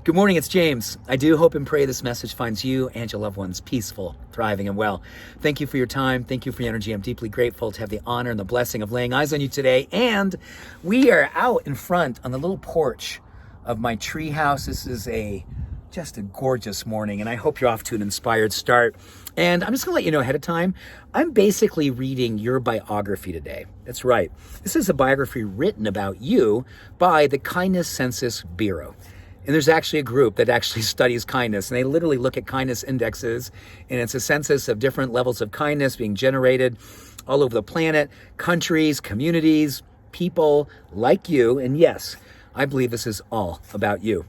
Good morning, it's James. I do hope and pray this message finds you and your loved ones peaceful, thriving, and well. Thank you for your time. Thank you for your energy. I'm deeply grateful to have the honor and the blessing of laying eyes on you today. And we are out in front on the little porch of my tree house. This is just a gorgeous morning, and I hope you're off to an inspired start. And I'm just going to let you know ahead of time, I'm basically reading your biography today. That's right. This is a biography written about you by the Kindness Census Bureau. And there's actually a group that actually studies kindness, and they literally look at kindness indexes, and it's a census of different levels of kindness being generated all over the planet, countries, communities, people like you. And yes, I believe this is all about you.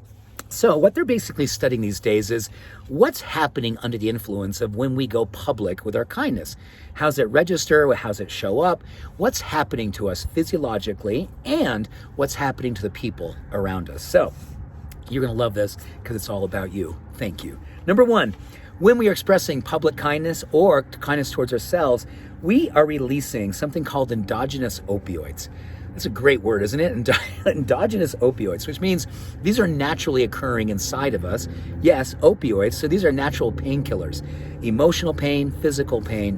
So what they're basically studying these days is what's happening under the influence of when we go public with our kindness. How's it register? How's it show up? What's happening to us physiologically, and what's happening to the people around us? So you're going to love this because it's all about you. Thank you. Number one, when we are expressing public kindness or kindness towards ourselves, we are releasing something called endogenous opioids. That's a great word, isn't it? Endogenous opioids, which means these are naturally occurring inside of us. Yes, opioids. So these are natural painkillers, emotional pain, physical pain.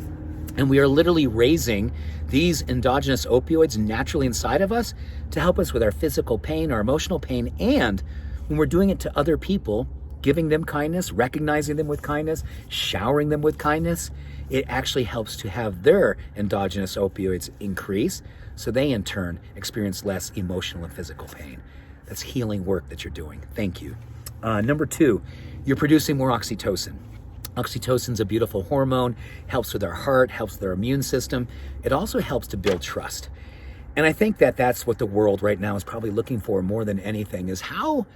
And we are literally raising these endogenous opioids naturally inside of us to help us with our physical pain, our emotional pain, and when we're doing it to other people, giving them kindness, recognizing them with kindness, showering them with kindness, it actually helps to have their endogenous opioids increase, so they in turn experience less emotional and physical pain. That's healing work that you're doing. Thank you. Number two, you're producing more oxytocin. Oxytocin is a beautiful hormone, helps with our heart, helps with our immune system. It also helps to build trust. And I think that that's what the world right now is probably looking for more than anything, is how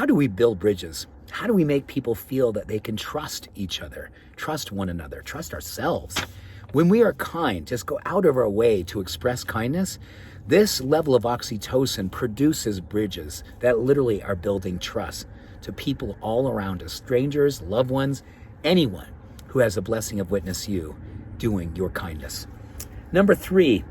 do we build bridges? How do we make people feel that they can trust each other, trust one another, trust ourselves? When we are kind, just go out of our way to express kindness, this level of oxytocin produces bridges that literally are building trust to people all around us, strangers, loved ones, anyone who has the blessing of witness you doing your kindness. Number three,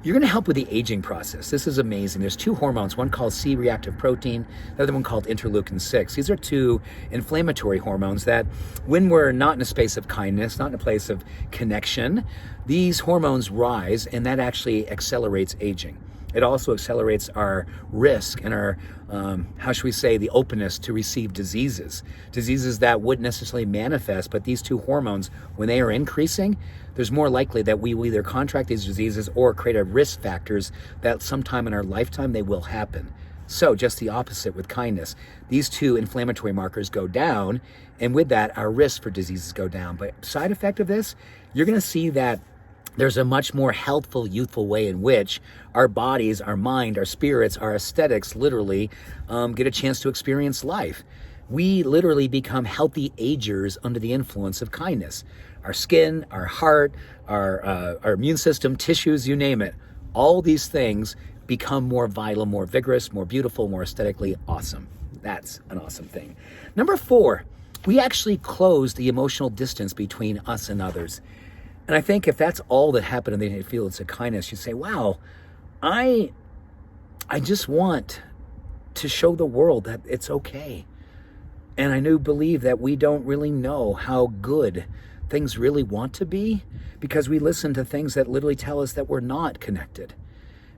you're going to help with the aging process. This is amazing. There's two hormones, one called C-reactive protein, the other one called interleukin-6. These are two inflammatory hormones that when we're not in a space of kindness, not in a place of connection, these hormones rise, and that actually accelerates aging. It also accelerates our risk and our, the openness to receive diseases that wouldn't necessarily manifest, but these two hormones, when they are increasing, there's more likely that we will either contract these diseases or create a risk factors that sometime in our lifetime they will happen. So just the opposite with kindness. These two inflammatory markers go down, and with that, our risk for diseases go down. But side effect of this, you're going to see that there's a much more healthful, youthful way in which our bodies, our mind, our spirits, our aesthetics literally get a chance to experience life. We literally become healthy agers under the influence of kindness. Our skin, our heart, our immune system, tissues, you name it. All these things become more vital, more vigorous, more beautiful, more aesthetically awesome. That's an awesome thing. Number four, we actually close the emotional distance between us and others. And I think if that's all that happened in the fields of kindness, you say, wow, I just want to show the world that it's okay. And I believe that we don't really know how good things really want to be because we listen to things that literally tell us that we're not connected.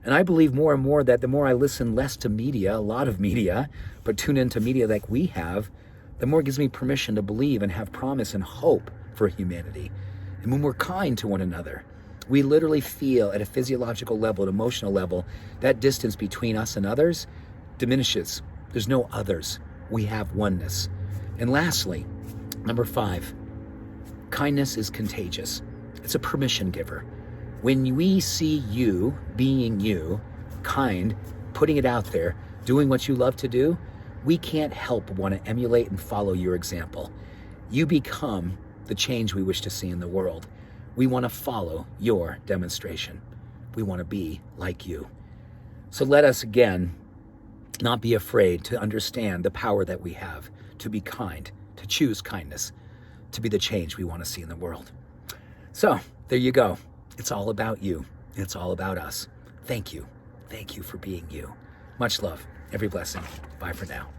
And I believe more and more that the more I listen less to media, a lot of media, but tune into media like we have, the more it gives me permission to believe and have promise and hope for humanity. And when we're kind to one another, we literally feel at a physiological level, an emotional level, that distance between us and others diminishes. There's no others. We have oneness. And lastly, number five, kindness is contagious. It's a permission giver. When we see you being you, kind, putting it out there, doing what you love to do, we can't help but want to emulate and follow your example. You become the change we wish to see in the world. We want to follow your demonstration. We want to be like you. So let us again not be afraid to understand the power that we have to be kind, to choose kindness, to be the change we want to see in the world. So there you go. It's all about you. It's all about us. Thank you. Thank you for being you. Much love. Every blessing. Bye for now.